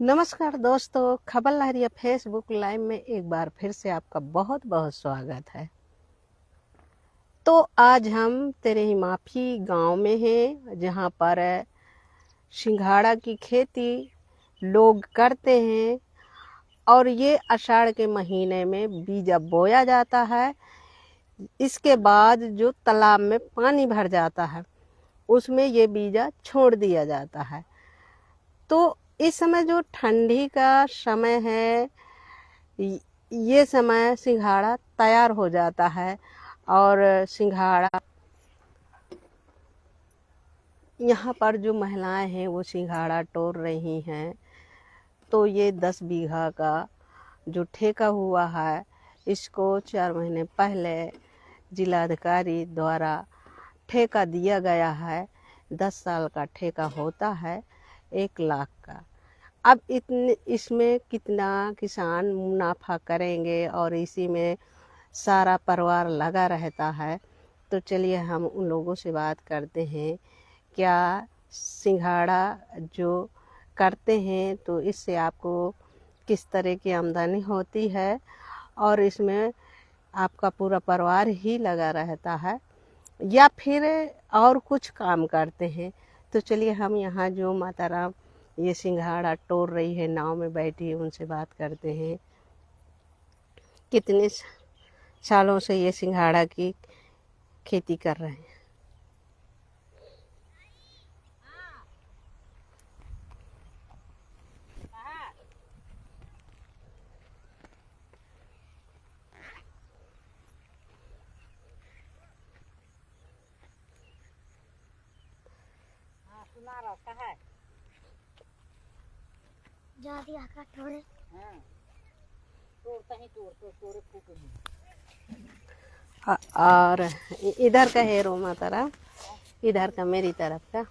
नमस्कार दोस्तों, खबर लहरिया फेसबुक लाइव में एक बार फिर से आपका बहुत बहुत स्वागत है। तो आज हम तेरे ही माफी गांव में हैं, जहां पर सिंघाड़ा की खेती लोग करते हैं और ये आषाढ़ के महीने में बीजा बोया जाता है। इसके बाद जो तालाब में पानी भर जाता है उसमें ये बीजा छोड़ दिया जाता है। तो इस समय जो ठंडी का समय है, ये समय सिंघाड़ा तैयार हो जाता है और सिंघाड़ा यहाँ पर जो महिलाएं हैं वो सिंघाड़ा तोड़ रही हैं। तो ये 10 बीघा का जो ठेका हुआ है, इसको 4 महीने पहले जिलाधिकारी द्वारा ठेका दिया गया है। 10 साल का ठेका होता है 1 लाख का। अब इसमें कितना किसान मुनाफा करेंगे और इसी में सारा परिवार लगा रहता है। तो चलिए हम उन लोगों से बात करते हैं, क्या सिंघाड़ा जो करते हैं तो इससे आपको किस तरह की आमदनी होती है और इसमें आपका पूरा परिवार ही लगा रहता है या फिर और कुछ काम करते हैं। तो चलिए हम यहाँ जो माता राम ये सिंघाड़ा तोड़ रही है, नाव में बैठी है, उनसे बात करते हैं। कितने सालों से ये सिंघाड़ा की खेती कर रहे हैं? सुना रहता है जादी आका थोड़े तोड़ता ही तोड़े फूके नहीं। और इधर का है रो माता राम, इधर का मेरी तरफ का।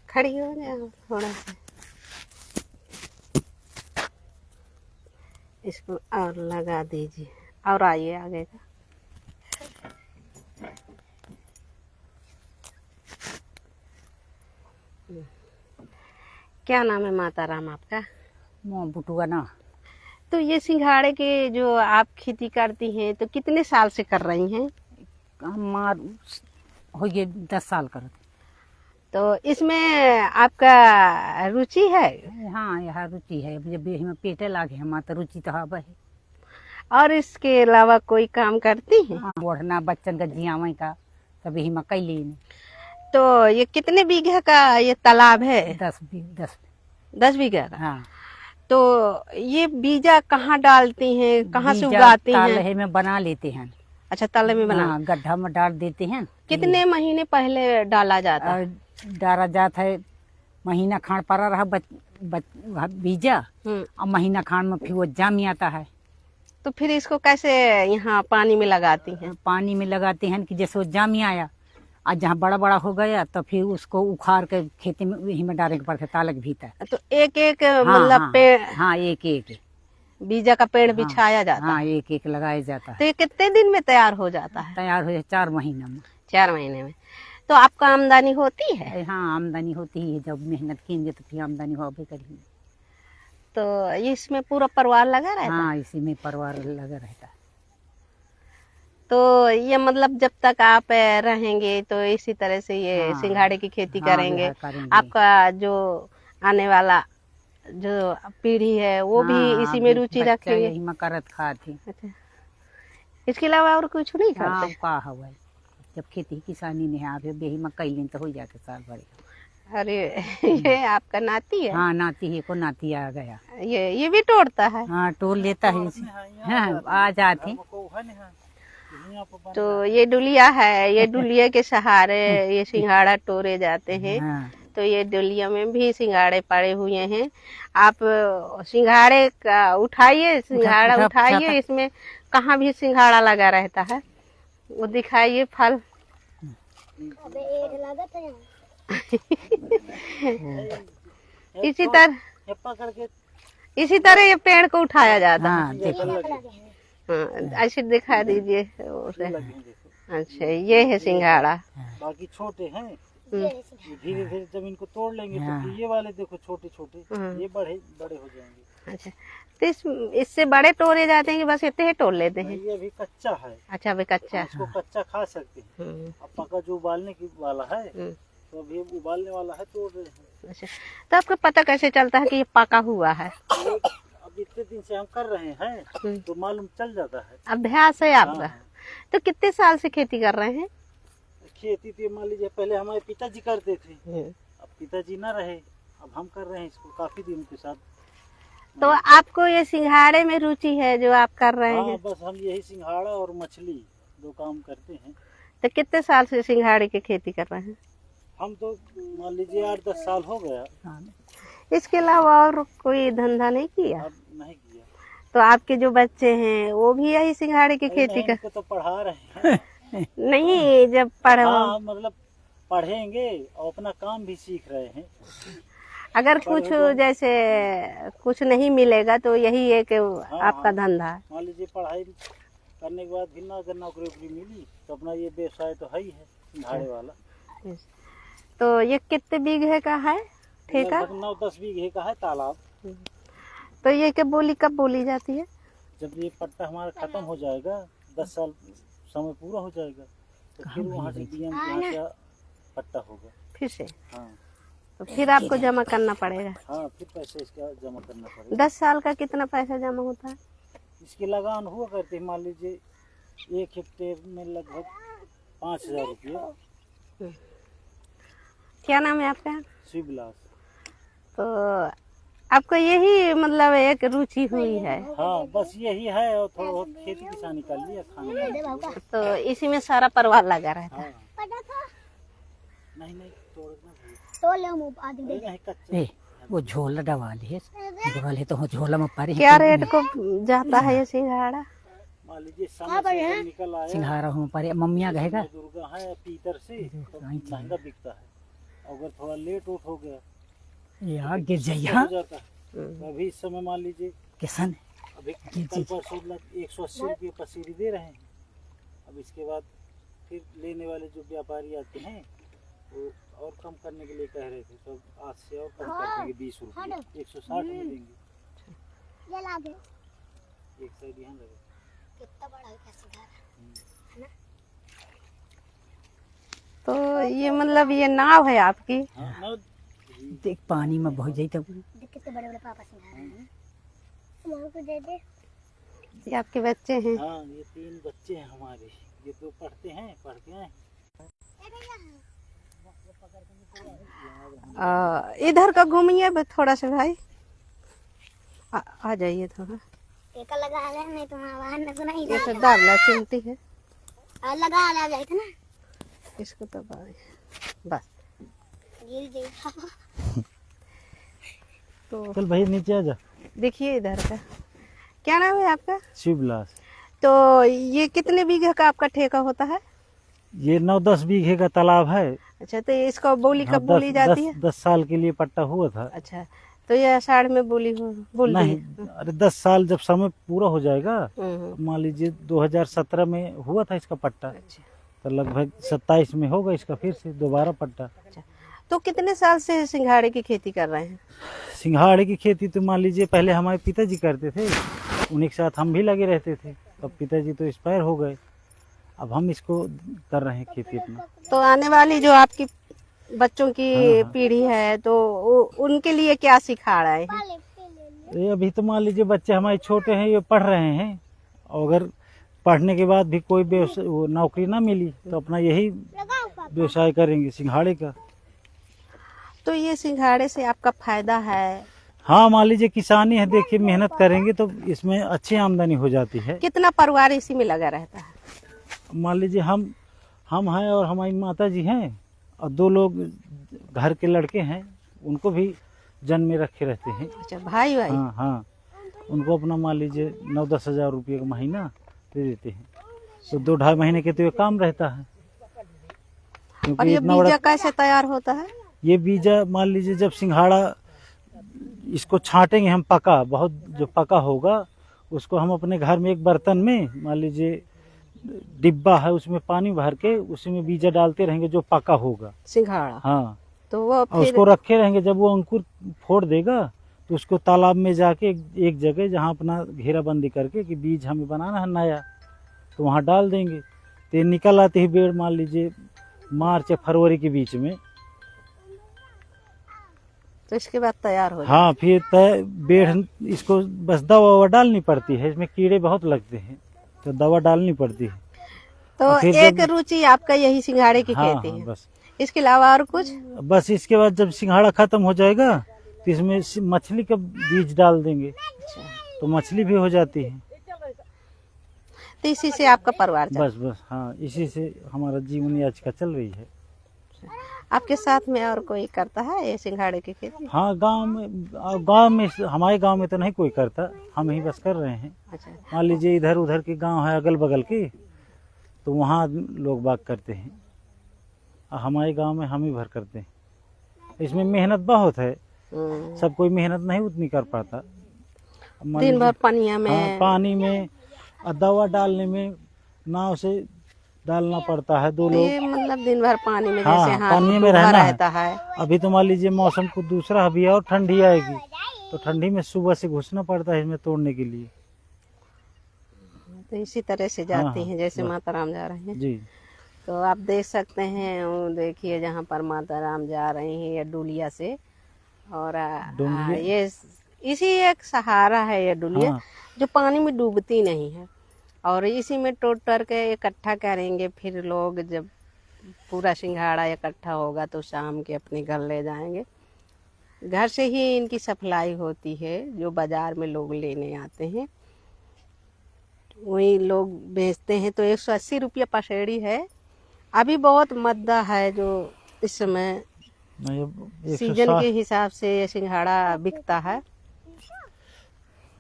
खड़ी हो जाओ थोड़ा सा, इसको और लगा दीजिए और आइए आगे का। क्या नाम है माता राम आपका? बुटुआ ना। तो ये सिंघाड़े के जो आप खेती करती हैं तो कितने साल से कर रही हैं? हमार हो गए 10 साल कर। तो इसमें आपका रुचि है? हाँ, यह रुचि है। जब में पेटे लागे हम तो रुचि तो हब है। और इसके अलावा कोई काम करती हैं? हाँ, ओढ़ना बच्चन का जियावे का कभी हिमा कैली। तो ये कितने बीघे का ये तालाब है? 10 बीघा का। हाँ। तो ये बीजा कहाँ डालती हैं, कहाँ से उगाती हैं? ताले में बना लेते हैं। अच्छा, ताले में बना। हाँ, गड्ढा में डाल देते हैं। कितने महीने पहले डाला जाता है? डाला जाता है महीना खान पड़ा रहा बीजा और महीना खान में फिर वो जाम आता है। तो फिर इसको कैसे यहाँ पानी में लगाती हैं? पानी में लगाते हैं कि जैसे वो जाम आया और जहाँ बड़ा बड़ा हो गया तो फिर उसको उखाड़ के खेती में वही में डालने के पड़ता है ताले के भीतर। तो एक एक हाँ, मतलब पेड़। हाँ, एक एक बीजा का पेड़ बिछाया जाता है। हाँ, एक एक लगाया जाता है। तो ये कितने दिन में तैयार हो जाता है? तैयार हो जाए 4 महीना में। 4 महीने में। तो आपका आमदनी होती है? हाँ, आमदनी होती है। जब मेहनत कीजिए तो फिर आमदनी होबे करेगी। तो इसमें पूरा परिवार लगा रहता है? हाँ, इसी में परिवार लगा रहता है। तो ये मतलब जब तक आप रहेंगे तो इसी तरह से ये हाँ, सिंघाड़े की खेती हाँ, करेंगे। करेंगे। आपका जो आने वाला जो पीढ़ी है वो भी इसी में रुचि रखेंगे? यही में करत खाती। अच्छा, इसके अलावा और कुछ नहीं करते? हाँ, का हुआ जब खेती किसानी नहीं आवे बेही में कैलिन तो हो जाते साल भर। अरे ये आपका नाती है? हाँ, नाती है को नाती आ गया। ये भी तोड़ता है? हाँ, टोल लेता है इसे। हाँ, आ जाते। तो ये डुलिया है, ये डुलिया के सहारे ये सिंघाड़ा तोड़े जाते हैं। हाँ। तो ये डुलिया में भी सिंघाड़े पड़े हुए हैं। आप सिंघाड़े का उठाइए, सिंघाड़ा उठाइए। इसमें कहाँ भी सिंघाड़ा लगा रहता है, वो दिखाइए फल। अबे एक लागत है इसी तरह ये पेड़ को उठाया जाता है। हाँ, देखो। हाँ, ऐसे दिखा दीजिए। अच्छा, ये है सिंघाड़ा। बाकी छोटे हैं, हम्म, धीरे धीरे जब इनको तोड़ लेंगे तो फिर ये वाले देखो छोटे छोटे, ये बड़े बड़े हो जाएंगे। अच्छा, तो इससे बड़े तोड़े जाते हैं कि बस इतने ही तोड़ लेते हैं? ये अभी कच्चा है। अच्छा, अभी कच्चा है। इसको कच्चा खा सकते हैं। अब पका जो उबालने की वाला है, तो अभी उबालने वाला है, तोड़ रहे हैं। अच्छा, तो आपको पता कैसे चलता है कि ये पका हुआ है? अब इतने दिन से हम कर रहे हैं तो मालूम चल जाता है। अभ्यास है आपका। तो कितने साल से खेती कर रहे हैं? खेती थी, मान लीजिए पहले हमारे पिताजी करते थे, अब पिताजी ना रहे, अब हम कर रहे हैं इसको काफी दिनों के साथ। तो आपको ये सिंघाड़े में रुचि है जो आप कर रहे हैं? बस हम यही सिंघाड़ा और मछली दो काम करते हैं। तो कितने साल से सिंघाड़े की खेती कर रहे हैं? हम तो मान लीजिए 8-10 साल हो गया। इसके अलावा और कोई धंधा नहीं किया? अब नहीं किया। तो आपके जो बच्चे हैं वो भी यही सिंघाड़े की खेती कर? इनको तो पढ़ा रहे हैं। नहीं, जब पढ़ो मतलब पढ़ेंगे और अपना काम भी सीख रहे हैं। अगर कुछ जैसे कुछ नहीं मिलेगा तो यही है कि आपका धंधा है। मान लीजिए पढ़ाई करने के बाद भी ना अगर नौकरी वोकरी मिली तो अपना ये व्यवसाय तो है ही है, सिंघाड़े वाला। तो ये कितने बीघे का है ठेका? 9-10 बीघे का है तालाब। तो ये क्या बोली कब बोली जाती है? जब ये पट्टा हमारा खत्म हो जाएगा, 10 साल समय पूरा हो जाएगा, तो फिर वहाँ से डीएम का पट्टा होगा फिर से? हाँ। तो फिर आपको जमा करना पड़ेगा? हाँ, फिर पैसे इसका जमा करना पड़ेगा। 10 साल का कितना पैसा जमा होता है? इसकी लगान हुआ करती है, मान लीजिए 1 हेक्टेयर में लगभग 5,000 रुपये। क्या नाम है आपका? शिवविलास। तो आपको यही मतलब एक रुचि हुई है? हाँ, बस यही है और थोड़ा बहुत खेती किसानी कर लिया खाने। तो इसी में सारा परिवार लगा रहता है? हाँ। नहीं तोड़ना तो ले हम आदि दे। नहीं कच्चे। वो झोला दबा लिए तो झोला में पारी क्या रेट को जाता है ये सिंघाड़ा? मान लीजिए समय से निकल आया, सिंघाड़ा हो पारे मम्मिया कहेगा दुर्गा है पीतर से, तो महंगा बिकता है। अगर थोड़ा लेट उठ हो गया यार गिर जाइए हो जाता है। तो अभी इस समय मान लीजिए किसान अभी कल परसों 180 रुपये पसीरी दे रहे हैं। अब इसके बाद फिर लेने वाले जो व्यापारी आते हैं वो और कम करने के लिए कह रहे थे, तो आज से और कम कर देंगे 20 रुपये, 160 में देंगे। ये ला दे। एक साइड यहाँ लगे। कितना बड़ा है क्या सिंघाड़ा? तो ये मतलब ये नाव है आपकी? हाँ, ना देख पानी में बह जाई तब देख कितने बड़े बड़े पापा सिंघाड़ा हैं। मां को दे दे। ये आपके बच्चे हैं? हाँ, ये 3 बच्चे हैं हमारे। ये 2 पढ़ते हैं, पढ़ के आए। इधर का घूमिए थोड़ा सा भाई, आ जाइए थोड़ा। टेका लगा ले, नहीं तो आवाज न सुनाई ये तो दाबला चिमटी है, लगा ले जाए थे ना, इसको दबा बस गिर जाए। तो चल भाई नीचे आ जा। देखिए इधर का क्या नाम है आपका? शिवविलास। तो ये कितने बीघे का आपका ठेका होता है? ये 9-10 बीघे का तालाब है। अच्छा, तो इसको बोली हाँ, कब बोली जाती है? 10 साल के लिए पट्टा हुआ था। अच्छा, तो ये आषाढ़ में बोली बोल नहीं, अरे 10 साल जब समय पूरा हो जाएगा, हम्म। मान लीजिए 2017 में हुआ था इसका पट्टा, अच्छा, तो लगभग 27 में होगा इसका फिर से दोबारा पट्टा। अच्छा, तो कितने साल से सिंघाड़े की खेती कर रहे हैं? सिंघाड़े की खेती तो मान लीजिए पहले हमारे पिताजी करते थे, उन्हीं के साथ हम भी लगे रहते थे। अब पिताजी तो एक्सपायर हो गए, अब हम इसको कर रहे हैं खेती अपना। तो आने वाली जो आपकी बच्चों की पीढ़ी है तो उनके लिए क्या सिखा रहे हैं? ये अभी तो मान लीजिए बच्चे हमारे छोटे हैं, ये पढ़ रहे हैं, और अगर पढ़ने के बाद भी कोई नौकरी ना मिली तो अपना यही व्यवसाय करेंगे सिंघाड़े का। तो ये सिंघाड़े से आपका फायदा है? हाँ, मान लीजिए किसानी है, देखिए मेहनत करेंगे तो इसमें अच्छी आमदनी हो जाती है। कितना परिवार इसी में लगा रहता है? मान लीजिए हम हैं और हमारी माता जी हैं और 2 लोग घर के लड़के हैं, उनको भी जन्म में रखे रहते हैं। अच्छा, भाई भाई? हाँ, उनको अपना मान लीजिए 9-10 हज़ार रुपये का महीना दे देते हैं, तो 2-2.5 महीने के तो ये काम रहता है। और ये बीजा कैसे तैयार होता है? ये बीजा मान लीजिए जब सिंघाड़ा इसको छांटेंगे हम, पका बहुत जो पका होगा उसको हम अपने घर में एक बर्तन में मान लीजिए डिब्बा है उसमें पानी भर के उसी में बीजा डालते रहेंगे जो पका होगा। सिंघाड़ा हाँ, तो वो और फिर उसको रखे रहेंगे। जब वो अंकुर फोड़ देगा तो उसको तालाब में जाके एक जगह जहाँ अपना घेराबंदी करके कि बीज हमें बनाना है नया, तो वहाँ डाल देंगे। तो ये निकल आते ही पेड़ मान लीजिए मार्च या फरवरी के बीच में। तो इसके बाद तैयार हो हाँ, फिर बेड़ इसको बस दवा ववा डालनी पड़ती है, इसमें कीड़े बहुत लगते हैं तो दवा डालनी पड़ती है। तो और फिर एक जब- रुचि आपका यही सिंघाड़े की हाँ, खेती हाँ, है, बस इसके अलावा और कुछ? बस इसके बाद जब सिंघाड़ा खत्म हो जाएगा तो इसमें मछली का बीज डाल देंगे तो मछली भी हो जाती है। तो इसी से आपका परिवार चल। बस बस हाँ, इसी से हमारा जीवन आज का चल रही है। आपके साथ में और कोई करता है ये सिंघाड़े की खेती? हाँ, गांव में हमारे गांव में तो नहीं कोई करता, हम ही बस कर रहे हैं। अच्छा, मान लीजिए इधर उधर के गांव है अगल बगल के, तो वहाँ लोग बाग करते हैं। हमारे गांव में हम ही भर करते हैं। इसमें मेहनत बहुत है, सब कोई मेहनत नहीं उतनी कर पाता। मान दिन भर लीजिए- पनिया में हाँ, पानी में और दवा डालने में नाव से डालना पड़ता है दो लोग। ये मतलब दिन भर पानी में हाँ, जैसे हाथ पानी में डूबा रहना है। रहता है। अभी तो मान लीजिए मौसम को दूसरा अभी और ठंडी आएगी तो ठंडी में सुबह से घुसना पड़ता है इसमें तोड़ने के लिए। तो इसी तरह से जाती हाँ, हैं जैसे बस। माता राम जा रहे हैं। जी, तो आप देख सकते हैं, वो देखिए जहाँ पर माता राम जा रही हैं ये डुलिया से, और डुलिया? ये इसी एक सहारा है ये डुलिया, हाँ, जो पानी में डूबती नहीं है। और इसी में टोटर के इकट्ठा करेंगे, फिर लोग जब पूरा सिंघाड़ा इकट्ठा होगा तो शाम के अपने घर ले जाएंगे। घर से ही इनकी सप्लाई होती है, जो बाजार में लोग लेने आते हैं वही लोग बेचते हैं। तो 180 रुपया पसेड़ी है। अभी बहुत मद्दा है जो इस समय नहीं, अब सीजन 160 के हिसाब से ये सिंघाड़ा बिकता है।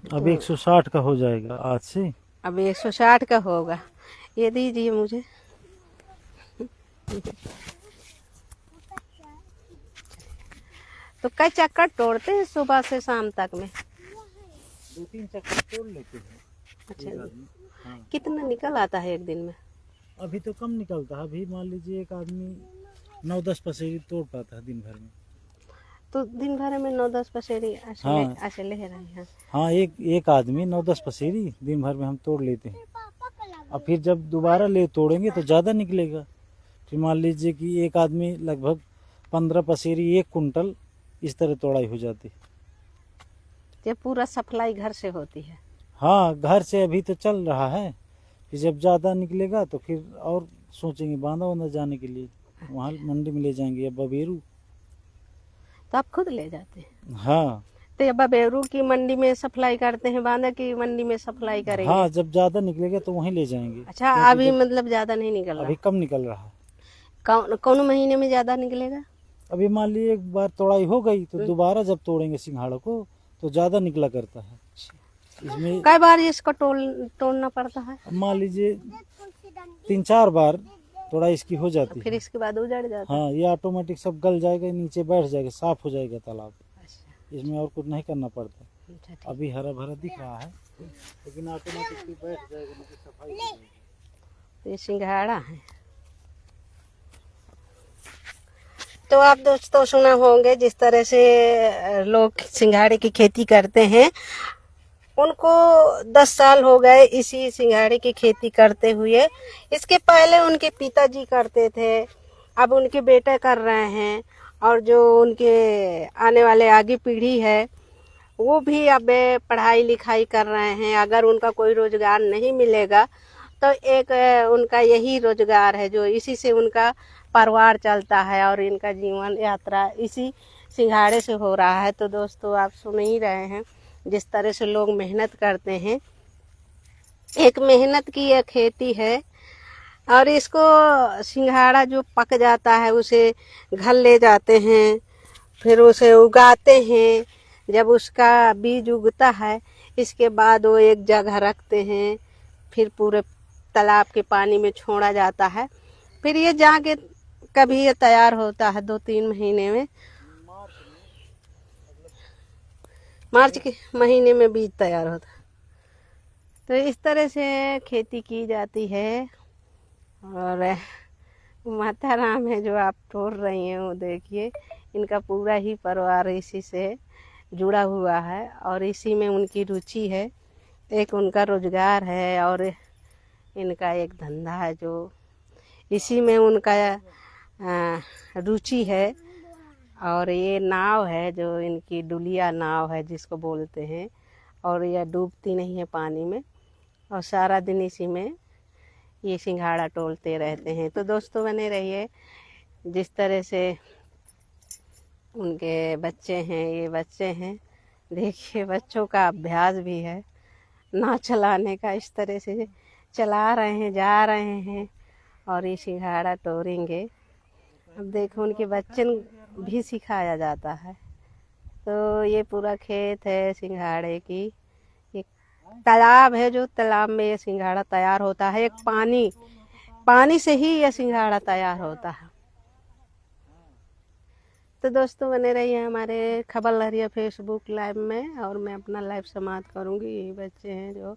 अब 160 का हो जाएगा आज से। अभी 160 का होगा। ये दीजिए मुझे। तो कई चक्कर तोड़ते हैं सुबह से शाम तक में? 2-3 चक्कर तोड़ लेते हैं। अच्छा, हाँ, कितना निकल आता है एक दिन में? अभी तो कम निकलता है। अभी मान लीजिए एक आदमी 9-10 पसेरी तोड़ पाता है दिन भर में। तो दिन भर में 9-10 पसेरी हाँ। ऐसे ले रहे हैं। हाँ, एक आदमी 9-10 पसेरी दिन भर में हम तोड़ लेते हैं। और फिर जब दोबारा ले तोड़ेंगे तो ज़्यादा निकलेगा। फिर मान लीजिए कि एक आदमी लगभग 15 पसेरी 1 कुंटल इस तरह तोड़ाई हो जाती है। ये पूरा सप्लाई घर से होती है? हाँ, घर से अभी तो चल रहा है। फिर जब ज़्यादा निकलेगा तो फिर और सोचेंगे बांधा वांधा जाने के लिए, वहाँ मंडी में ले जाएंगे या बबेरू। तो आप खुद ले जाते हैं? हाँ, तो ये बबेरू की मंडी में सप्लाई करते हैं, बांदा की मंडी में सप्लाई करेंगे? हाँ, जब ज़्यादा निकलेगा तो वहीं ले जाएंगे। अच्छा, अभी मतलब ज्यादा नहीं निकल अभी रहा? कम निकल रहा है। कौन महीने में ज्यादा निकलेगा? अभी मान लीजिए एक बार तोड़ाई हो गई तो दोबारा जब तोड़ेंगे सिंघाड़ा को तो ज़्यादा निकला करता है। इसमें कई बार इसको तोड़ना पड़ता है? मान लीजिए 3-4 बार तोड़ाई इसकी हो जाती फिर है। इसके बाद उजड़ जाता है? हाँ, ये ऑटोमेटिक सब गल जाएगा, नीचे बैठ जाएगा, साफ हो जाएगा तालाब। अच्छा, इसमें और कुछ नहीं करना पड़ता। अच्छा, ठीक। अभी हरा भरा दिख रहा है लेकिन ऑटोमेटिकली बैठ जाएगा, नीचे सफाई हो जाएगी। तो ये सिंघाड़ा है। तो आप दोस्तों सुना होंगे जिस तरह से लोग सिंघाड़े की खेती करते हैं। उनको 10 साल हो गए इसी सिंघाड़े की खेती करते हुए। इसके पहले उनके पिताजी करते थे, अब उनके बेटे कर रहे हैं, और जो उनके आने वाले आगे पीढ़ी है वो भी अब पढ़ाई लिखाई कर रहे हैं। अगर उनका कोई रोजगार नहीं मिलेगा तो एक उनका यही रोजगार है, जो इसी से उनका परिवार चलता है और इनका जीवन यात्रा इसी सिंघाड़े से हो रहा है। तो दोस्तों आप सुन ही रहे हैं जिस तरह से लोग मेहनत करते हैं। एक मेहनत की यह खेती है। और इसको सिंघाड़ा जो पक जाता है उसे घर ले जाते हैं, फिर उसे उगाते हैं। जब उसका बीज उगता है इसके बाद वो एक जगह रखते हैं, फिर पूरे तालाब के पानी में छोड़ा जाता है। फिर ये जाके कभी ये तैयार होता है 2-3 महीने में। मार्च के महीने में बीज तैयार होता है। तो इस तरह से खेती की जाती है। और माता राम है जो आप तोड़ रही हैं, वो देखिए इनका पूरा ही परिवार इसी से जुड़ा हुआ है और इसी में उनकी रुचि है। एक उनका रोजगार है और इनका एक धंधा है जो इसी में उनका रुचि है। और ये नाव है जो इनकी डुलिया नाव है जिसको बोलते हैं, और यह डूबती नहीं है पानी में, और सारा दिन इसी में ये सिंघाड़ा तोड़ते रहते हैं। तो दोस्तों बने रहिए। जिस तरह से उनके बच्चे हैं, ये बच्चे हैं, देखिए बच्चों का अभ्यास भी है नाव चलाने का। इस तरह से चला रहे हैं, जा रहे हैं और ये सिंघाड़ा तोड़ेंगे। अब देखो उनके बच्चे भी सिखाया जाता है। तो ये पूरा खेत है सिंघाड़े की। एक तालाब है जो तालाब में ये सिंघाड़ा तैयार होता है। एक पानी से ही ये सिंघाड़ा तैयार होता है। तो दोस्तों बने रहिए हमारे खबर लहरिया फेसबुक लाइव में, और मैं अपना लाइव समाप्त करूंगी। यही बच्चे हैं जो